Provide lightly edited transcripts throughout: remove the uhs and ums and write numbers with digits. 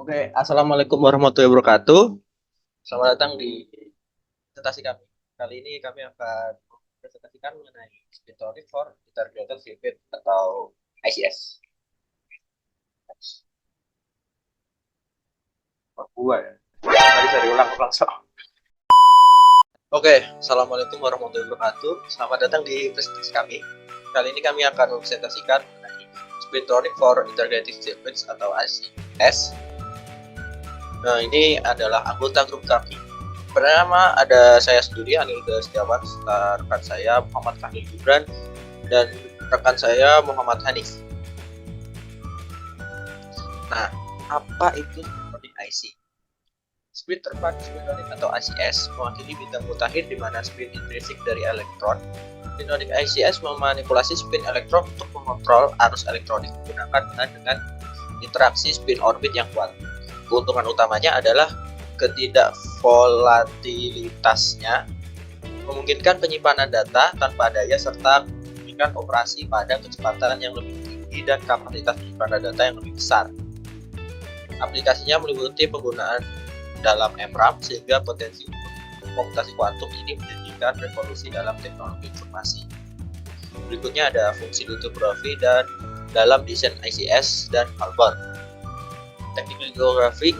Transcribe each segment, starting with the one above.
Oke, Assalamualaikum warahmatullahi wabarakatuh. Selamat datang di presentasi kami. Kali ini kami akan presentasikan mengenai Spin Theory for Integrated Circuit atau ICS. Oh, gua ya. Tadi saya diulang langsung. Oke, Assalamualaikum warahmatullahi wabarakatuh. Selamat datang di presentasi kami. Kali ini kami akan mempresentasikan mengenai Spin Theory for Integrated Circuits atau ICS. Nah, ini adalah anggota grup kami. Pertama ada saya sendiri, Anilda Setiawan, serta rekan saya Muhammad Khalil Gibran, dan rekan saya Muhammad Hanif. Nah, apa itu spin IC? Spin terpadu spinonik atau ICS mewakili bidang mutakhir di mana spin intrinsik dari elektron. Spinonik ICS memanipulasi spin elektron untuk mengontrol arus elektronik menggunakan dengan interaksi spin orbit yang kuat. Keuntungan utamanya adalah ketidakvolatilitasnya, memungkinkan penyimpanan data tanpa daya serta memungkinkan operasi pada kecepatan yang lebih tinggi dan kapasitas penyimpanan data yang lebih besar. Aplikasinya meliputi penggunaan dalam MRAM sehingga potensi untuk komputasi kuantum ini menjadikan revolusi dalam teknologi informasi. Berikutnya ada fungsi lithography dan dalam desain ICS dan Halbur. Teknik lithography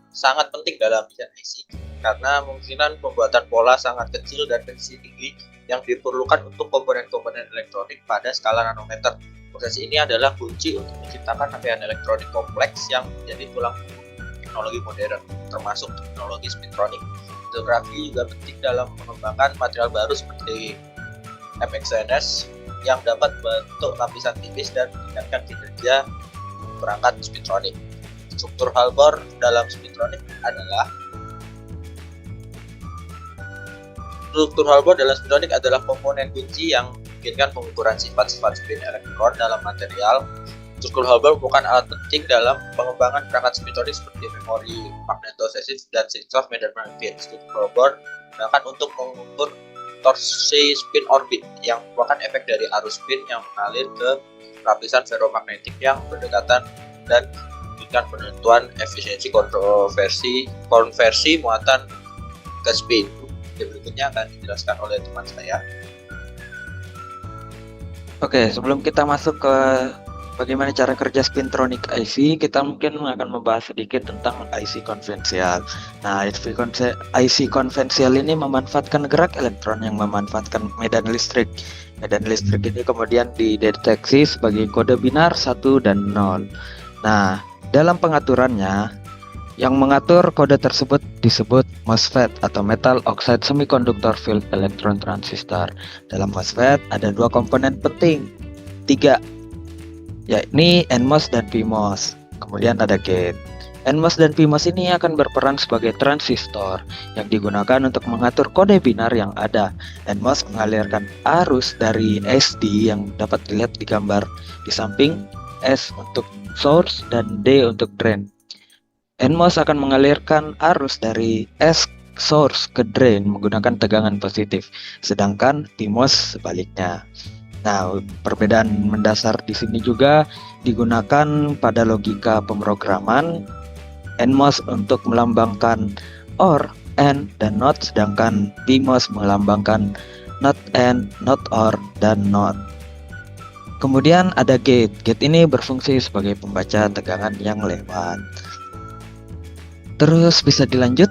sangat penting dalam desain IC karena kemungkinan pembuatan pola sangat kecil dan presisi tinggi yang diperlukan untuk komponen-komponen elektronik pada skala nanometer. Proses ini adalah kunci untuk menciptakan rangkaian elektronik kompleks yang menjadi tulang punggung teknologi modern, termasuk teknologi spintronic. Lithography juga penting dalam mengembangkan material baru seperti FXNS yang dapat membentuk lapisan tipis dan meningkatkan kinerja perangkat spintronic. Struktur Halbur dalam spintronic adalah komponen kunci yang memungkinkan pengukuran sifat-sifat spin elektron dalam material. Struktur Halbur merupakan alat penting dalam pengembangan perangkat spintronic seperti memori magnetosensif dan sensor medan magnetik. Struktur Halbur digunakan untuk mengukur torsi spin orbit yang merupakan efek dari arus spin yang mengalir ke lapisan ferromagnetik yang berdekatan dan penentuan efisiensi konversi muatan ke spin. Berikutnya akan dijelaskan oleh teman saya. Oke, sebelum kita masuk ke bagaimana cara kerja spintronic IC, kita mungkin akan membahas sedikit tentang IC konvensial. Nah, IC konvensial ini memanfaatkan gerak elektron yang memanfaatkan medan listrik. Medan listrik ini kemudian dideteksi sebagai kode binar 1 dan 0. Nah, dalam pengaturannya, yang mengatur kode tersebut disebut MOSFET atau Metal Oxide Semiconductor Field Electron Transistor. Dalam MOSFET ada dua komponen penting, tiga, yakni NMOS dan PMOS. Kemudian ada gate. NMOS dan PMOS ini akan berperan sebagai transistor yang digunakan untuk mengatur kode binar yang ada. NMOS mengalirkan arus dari SD yang dapat dilihat di gambar di samping, S untuk source dan D untuk drain. NMOS akan mengalirkan arus dari S source ke drain menggunakan tegangan positif, sedangkan PMOS sebaliknya. Nah, perbedaan mendasar di sini juga digunakan pada logika pemrograman. NMOS untuk melambangkan OR, AND, dan NOT, sedangkan PMOS melambangkan NOT AND, NOT OR, dan NOT. Kemudian ada gate. Gate ini berfungsi sebagai pembaca tegangan yang lewat. Terus bisa dilanjut.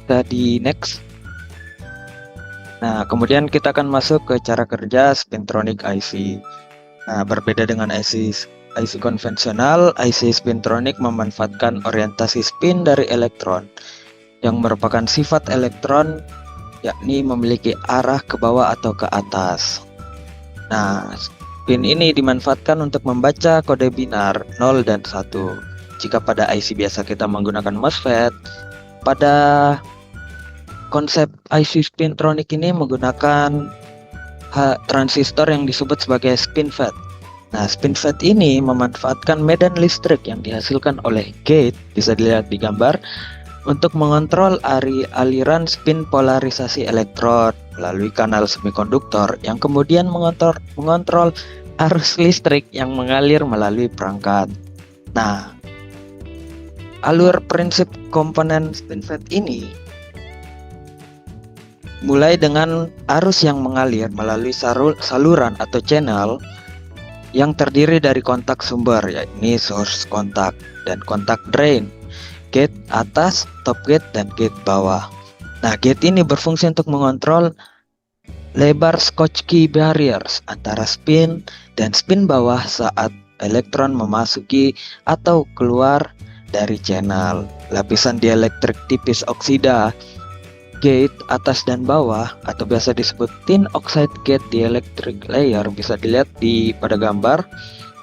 Tadi next. Nah, kemudian kita akan masuk ke cara kerja spintronic IC. Nah, berbeda dengan IC konvensional, IC spintronic memanfaatkan orientasi spin dari elektron yang merupakan sifat elektron, yakni memiliki arah ke bawah atau ke atas. Nah, spin ini dimanfaatkan untuk membaca kode binar 0 dan 1. Jika pada IC biasa kita menggunakan MOSFET, pada konsep IC spintronic ini menggunakan transistor yang disebut sebagai spin-FET. Nah, spin-FET ini memanfaatkan medan listrik yang dihasilkan oleh gate, bisa dilihat di gambar, untuk mengontrol aliran spin polarisasi elektron melalui kanal semikonduktor yang kemudian mengontrol arus listrik yang mengalir melalui perangkat. Nah, alur prinsip komponen FinFET ini mulai dengan arus yang mengalir melalui saluran atau channel yang terdiri dari kontak sumber, yakni source kontak dan kontak drain, gate atas, top gate, dan gate bawah. Nah, gate ini berfungsi untuk mengontrol lebar Schottky barriers antara spin dan spin bawah saat elektron memasuki atau keluar dari channel. Lapisan dielektrik tipis oksida gate atas dan bawah atau biasa disebut tin oxide gate dielectric layer bisa dilihat pada gambar,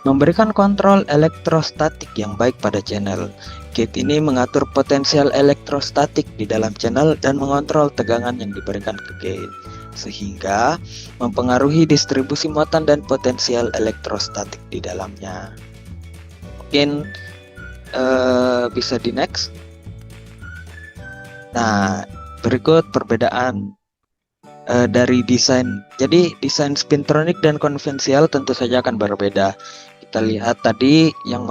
memberikan kontrol elektrostatik yang baik pada channel. Gate ini mengatur potensial elektrostatik di dalam channel dan mengontrol tegangan yang diberikan ke gate, sehingga mempengaruhi distribusi muatan dan potensial elektrostatik di dalamnya. Mungkin bisa di next. Nah, berikut perbedaan dari desain. Jadi desain spintronic dan konvensional tentu saja akan berbeda. Kita lihat tadi yang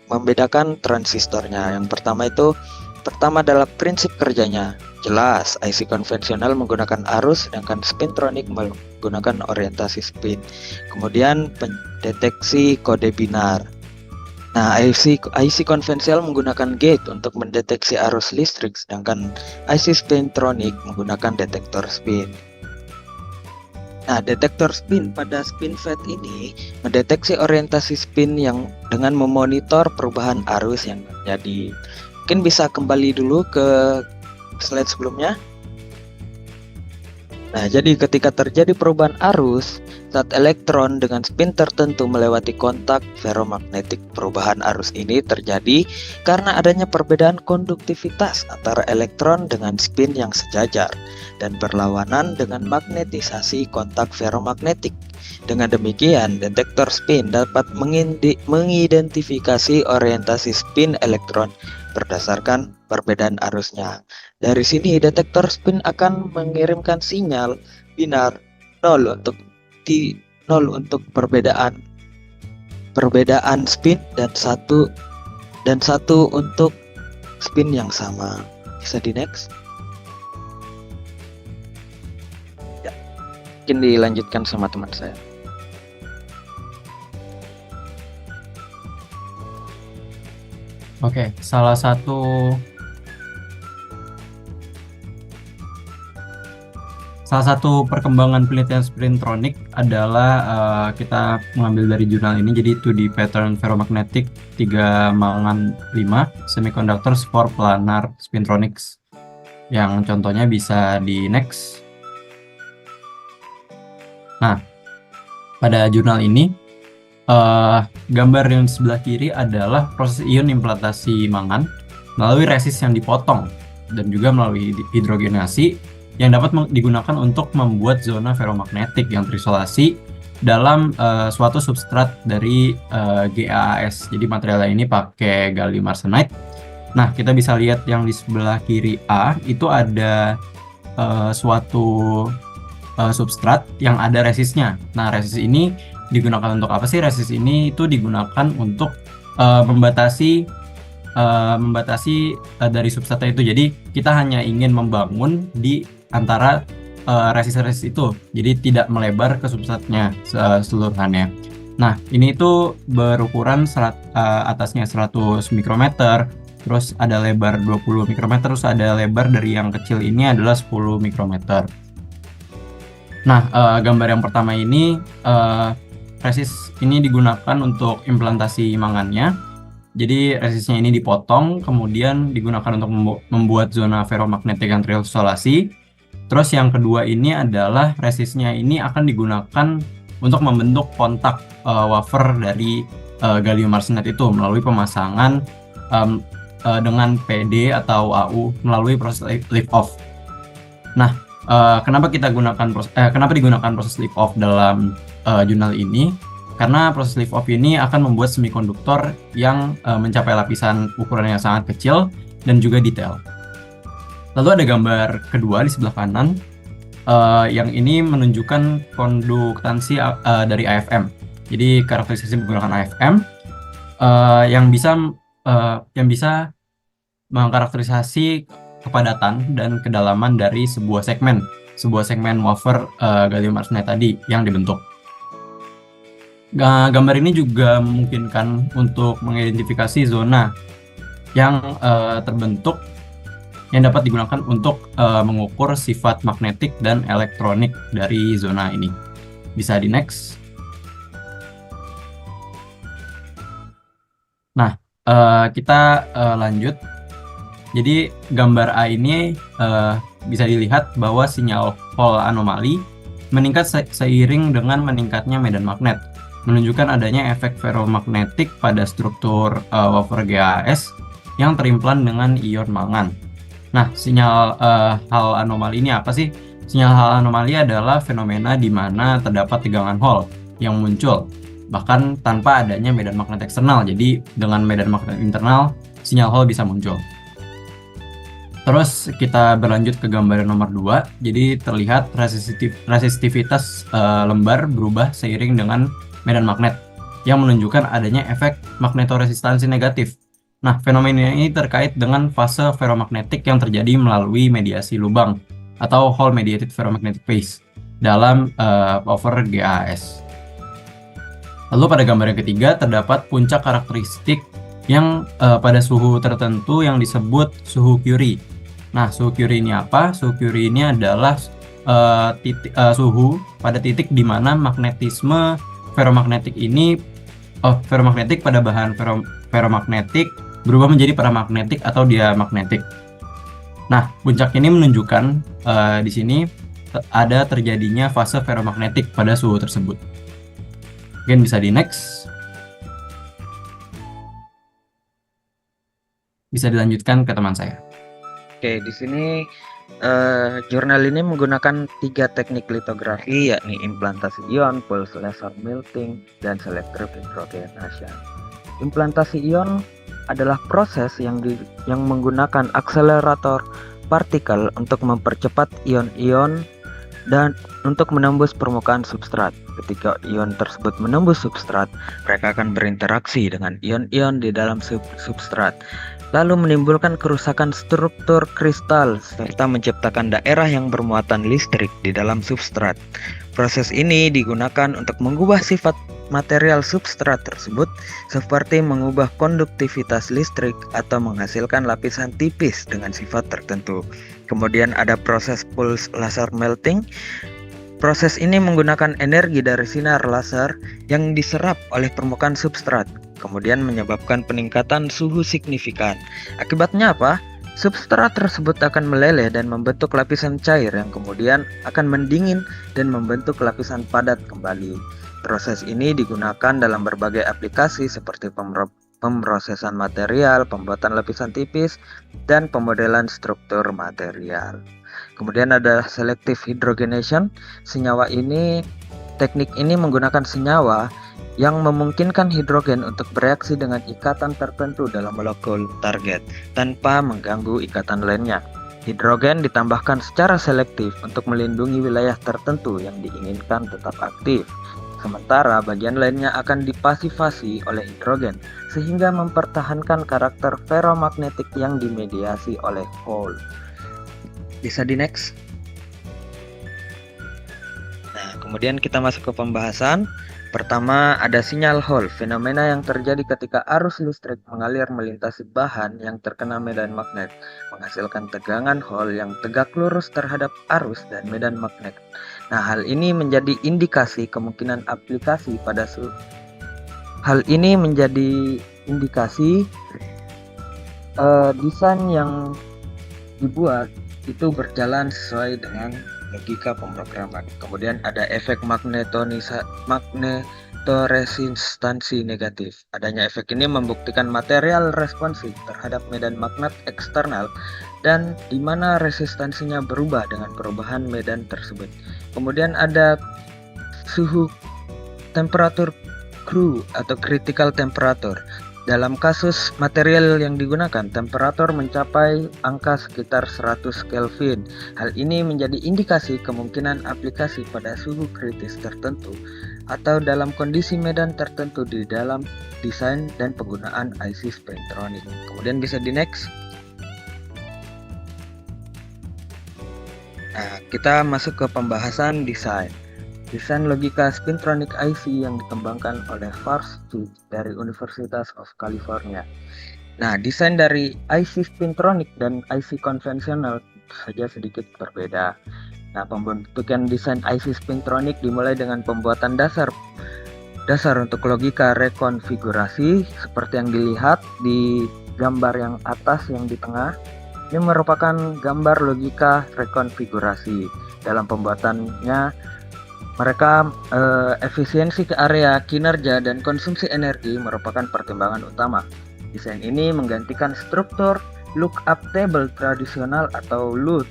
membedakan transistornya. Yang pertama adalah prinsip kerjanya. Jelas, IC konvensional menggunakan arus, sedangkan spintronic menggunakan orientasi spin. Kemudian pendeteksi kode binar. Nah, IC konvensional menggunakan gate untuk mendeteksi arus listrik, sedangkan IC spintronic menggunakan detektor spin. Nah, detektor spin pada SpinFET ini mendeteksi orientasi spin yang dengan memonitor perubahan arus yang terjadi. Mungkin bisa kembali dulu ke slide sebelumnya. Nah, jadi ketika terjadi perubahan arus saat elektron dengan spin tertentu melewati kontak ferromagnetik, perubahan arus ini terjadi karena adanya perbedaan konduktivitas antara elektron dengan spin yang sejajar dan berlawanan dengan magnetisasi kontak ferromagnetik. Dengan demikian, detektor spin dapat mengidentifikasi orientasi spin elektron berdasarkan perbedaan arusnya. Dari sini detektor spin akan mengirimkan sinyal binar 0 untuk perbedaan spin dan 1 untuk spin yang sama. Bisa di next. Ya, mungkin dilanjutkan sama teman saya. Oke, salah satu perkembangan penelitian spintronic adalah kita mengambil dari jurnal ini, jadi 2D pattern ferromagnetic 3 mangan 5 semiconductors for planar spintronics, yang contohnya bisa di next. Nah, pada jurnal ini gambar yang di sebelah kiri adalah proses ion implantasi mangan melalui resist yang dipotong dan juga melalui hidrogenasi yang dapat digunakan untuk membuat zona ferromagnetik yang terisolasi dalam suatu substrat dari GaAs. Jadi materialnya ini pakai gallium arsenide. Nah, kita bisa lihat yang di sebelah kiri A itu ada suatu substrat yang ada resistnya. Nah, resist ini digunakan untuk apa sih? Resist ini itu digunakan untuk membatasi dari substratnya itu. Jadi kita hanya ingin membangun di antara resist itu, jadi tidak melebar ke substratnya seluruhannya. Nah, ini itu berukuran atasnya 100 mikrometer, terus ada lebar 20 mikrometer, terus ada lebar dari yang kecil ini adalah 10 mikrometer. Nah, gambar yang pertama ini resist ini digunakan untuk implantasi mangannya. Jadi resistnya ini dipotong, kemudian digunakan untuk membuat zona ferromagnetik yang terisolasi. Terus yang kedua ini adalah resistnya ini akan digunakan untuk membentuk kontak wafer dari gallium arsenide itu melalui pemasangan dengan PD atau AU melalui proses lift off. Nah, kenapa digunakan proses lift off dalam jurnal ini? Karena proses lift off ini akan membuat semikonduktor yang mencapai lapisan ukuran yang sangat kecil dan juga detail. Lalu ada gambar kedua di sebelah kanan. yang ini menunjukkan konduktansi dari AFM. Jadi karakterisasi menggunakan AFM yang bisa mengkarakterisasi kepadatan dan kedalaman dari sebuah segmen wafer gallium arsenide tadi yang dibentuk. Gambar ini juga memungkinkan untuk mengidentifikasi zona yang terbentuk yang dapat digunakan untuk mengukur sifat magnetik dan elektronik dari zona ini. Bisa di next. Nah, kita lanjut. Jadi gambar A ini bisa dilihat bahwa sinyal Hall anomali meningkat seiring dengan meningkatnya medan magnet, menunjukkan adanya efek ferromagnetik pada struktur wafer GaAs yang terimplan dengan ion mangan. Nah, sinyal Hall anomali ini apa sih? Sinyal Hall anomali adalah fenomena di mana terdapat tegangan Hall yang muncul, bahkan tanpa adanya medan magnet eksternal. Jadi, dengan medan magnet internal, sinyal Hall bisa muncul. Terus kita berlanjut ke gambar nomor 2. Jadi terlihat resistivitas lembar berubah seiring dengan medan magnet yang menunjukkan adanya efek magnetoresistansi negatif. Nah, fenomena ini terkait dengan fase ferromagnetik yang terjadi melalui mediasi lubang atau Hall mediated ferromagnetic phase dalam wafer GaAs. Lalu pada gambar yang ketiga terdapat puncak karakteristik yang pada suhu tertentu yang disebut suhu Curie. Nah, suhu Curie ini apa? Suhu Curie ini adalah suhu pada titik di mana magnetisme ferromagnetik pada bahan ferromagnetik berubah menjadi paramagnetik atau diamagnetik. Nah, puncak ini menunjukkan di sini ada terjadinya fase ferromagnetik pada suhu tersebut. Mungkin bisa di next. Bisa dilanjutkan ke teman saya. Oke, di sini jurnal ini menggunakan 3 teknik litografi, yakni implantasi ion, pulse laser melting, dan selective hydrogenation. Implantasi ion adalah proses yang menggunakan akselerator partikel untuk mempercepat ion-ion dan untuk menembus permukaan substrat. Ketika ion tersebut menembus substrat, mereka akan berinteraksi dengan ion-ion di dalam substrat, lalu menimbulkan kerusakan struktur kristal serta menciptakan daerah yang bermuatan listrik di dalam substrat. Proses ini digunakan untuk mengubah sifat material substrat tersebut, seperti mengubah konduktivitas listrik atau menghasilkan lapisan tipis dengan sifat tertentu. Kemudian ada proses pulse laser melting. Proses ini menggunakan energi dari sinar laser yang diserap oleh permukaan substrat, kemudian menyebabkan peningkatan suhu signifikan. Akibatnya apa? Substrat tersebut akan meleleh dan membentuk lapisan cair yang kemudian akan mendingin dan membentuk lapisan padat kembali. Proses ini digunakan dalam berbagai aplikasi seperti pemrosesan material, pembuatan lapisan tipis, dan pemodelan struktur material. Kemudian ada selective hydrogenation. Teknik ini menggunakan senyawa yang memungkinkan hidrogen untuk bereaksi dengan ikatan tertentu dalam molekul target tanpa mengganggu ikatan lainnya. Hidrogen ditambahkan secara selektif untuk melindungi wilayah tertentu yang diinginkan tetap aktif. Sementara bagian lainnya akan dipasifasi oleh hidrogen sehingga mempertahankan karakter ferromagnetik yang dimediasi oleh Hall. Bisa di next. Nah, kemudian kita masuk ke pembahasan. Pertama, ada sinyal Hall, fenomena yang terjadi ketika arus listrik mengalir melintasi bahan yang terkena medan magnet, menghasilkan tegangan Hall yang tegak lurus terhadap arus dan medan magnet. Nah, hal ini menjadi indikasi kemungkinan aplikasi pada desain yang dibuat itu berjalan sesuai dengan logika pemrograman. Kemudian ada efek magnetoresistansi negatif. Adanya efek ini membuktikan material responsif terhadap medan magnet eksternal dan di mana resistansinya berubah dengan perubahan medan tersebut. Kemudian ada suhu temperatur CRU atau critical temperature. Dalam kasus material yang digunakan, temperatur mencapai angka sekitar 100 Kelvin. Hal ini menjadi indikasi kemungkinan aplikasi pada suhu kritis tertentu atau dalam kondisi medan tertentu di dalam desain dan penggunaan IC Spintronic. Kemudian bisa di next. Nah, kita masuk ke pembahasan desain. Desain logika Spintronic IC yang dikembangkan oleh Farstich dari Universitas of California. Nah, desain dari IC Spintronic dan IC konvensional saja sedikit berbeda. Nah, pembentukan desain IC Spintronic dimulai dengan pembuatan dasar untuk logika rekonfigurasi seperti yang dilihat di gambar yang atas yang di tengah. Ini merupakan gambar logika rekonfigurasi. Dalam pembuatannya mereka efisiensi ke area, kinerja, dan konsumsi energi merupakan pertimbangan utama. Desain ini menggantikan struktur lookup table tradisional atau LUT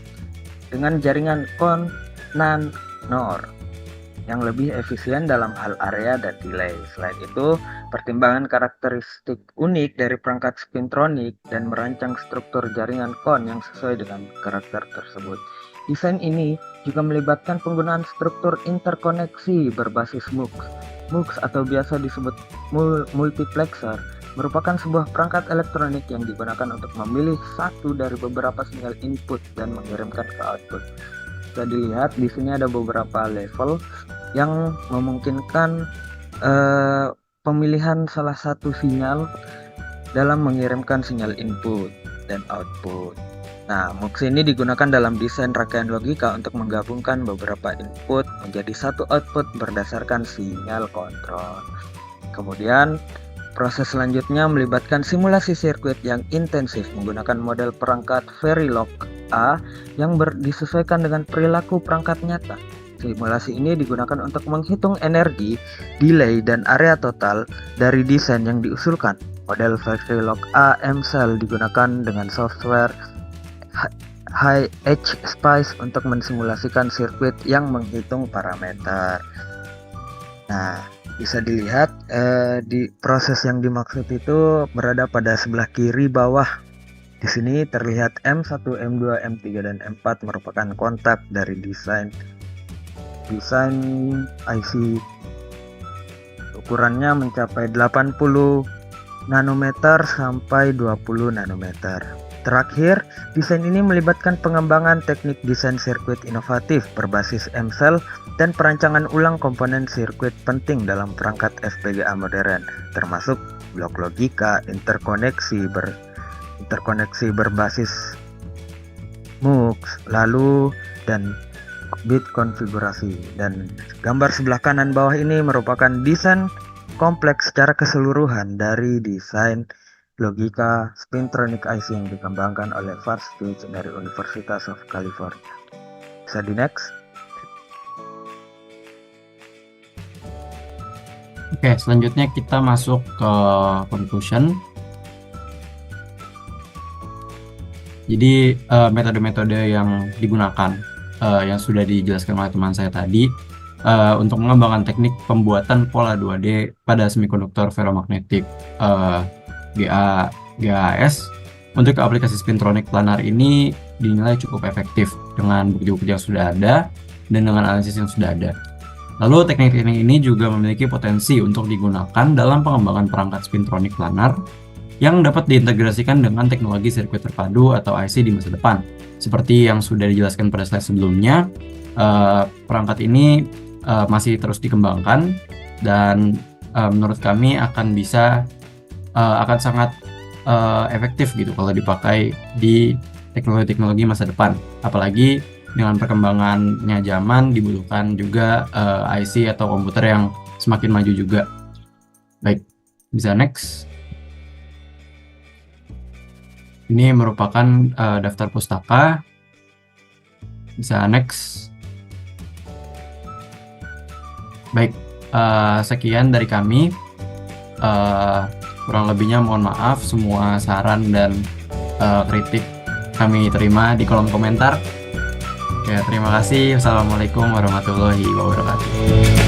dengan jaringan Connan-NOR yang lebih efisien dalam hal area dan delay. Selain itu, pertimbangan karakteristik unik dari perangkat Spintronic dan merancang struktur jaringan Con yang sesuai dengan karakter tersebut. Desain ini juga melibatkan penggunaan struktur interkoneksi berbasis MUX. MUX atau biasa disebut multiplexer merupakan sebuah perangkat elektronik yang digunakan untuk memilih satu dari beberapa sinyal input dan mengirimkan ke output. Bisa dilihat di sini ada beberapa level yang memungkinkan pemilihan salah satu sinyal dalam mengirimkan sinyal input dan output. Nah, MUX ini digunakan dalam desain rangkaian logika untuk menggabungkan beberapa input menjadi satu output berdasarkan sinyal kontrol. Kemudian, proses selanjutnya melibatkan simulasi sirkuit yang intensif menggunakan model perangkat Verilog A yang disesuaikan dengan perilaku perangkat nyata. Simulasi ini digunakan untuk menghitung energi, delay, dan area total dari desain yang diusulkan. Model Verilog A M-Cell digunakan dengan software HHSpice untuk mensimulasikan sirkuit yang menghitung parameter. Nah, bisa dilihat di proses yang dimaksud itu berada pada sebelah kiri bawah. Di sini terlihat M1, M2, M3, dan M4 merupakan kontak dari desain IC. Ukurannya mencapai 80 nanometer sampai 20 nanometer. Terakhir, desain ini melibatkan pengembangan teknik desain sirkuit inovatif berbasis M-Cell dan perancangan ulang komponen sirkuit penting dalam perangkat FPGA modern, termasuk blok logika, interkoneksi berbasis MUX, lalu dan bit konfigurasi. Dan gambar sebelah kanan bawah ini merupakan desain kompleks secara keseluruhan dari desain logika Spintronic IC yang dikembangkan oleh Farstich dari Universitas of California. Bisa di next. Oke, selanjutnya kita masuk ke conclusion. Jadi metode-metode yang digunakan yang sudah dijelaskan oleh teman saya tadi untuk mengembangkan teknik pembuatan pola 2D pada semikonduktor ferromagnetik GAAS untuk aplikasi Spintronic planar ini dinilai cukup efektif dengan bukti-bukti yang sudah ada dan dengan analisis yang sudah ada. Lalu teknik-teknik ini juga memiliki potensi untuk digunakan dalam pengembangan perangkat Spintronic planar yang dapat diintegrasikan dengan teknologi sirkuit terpadu atau IC di masa depan. Seperti yang sudah dijelaskan pada slide sebelumnya, perangkat ini masih terus dikembangkan dan menurut kami akan sangat efektif gitu kalau dipakai di teknologi-teknologi masa depan. Apalagi dengan perkembangannya zaman dibutuhkan juga IC atau komputer yang semakin maju juga. Baik, bisa next. Ini merupakan daftar pustaka. Bisa next. Baik, sekian dari kami. Kurang lebihnya mohon maaf, semua saran dan kritik kami terima di kolom komentar. Ya, terima kasih. Wassalamualaikum warahmatullahi wabarakatuh.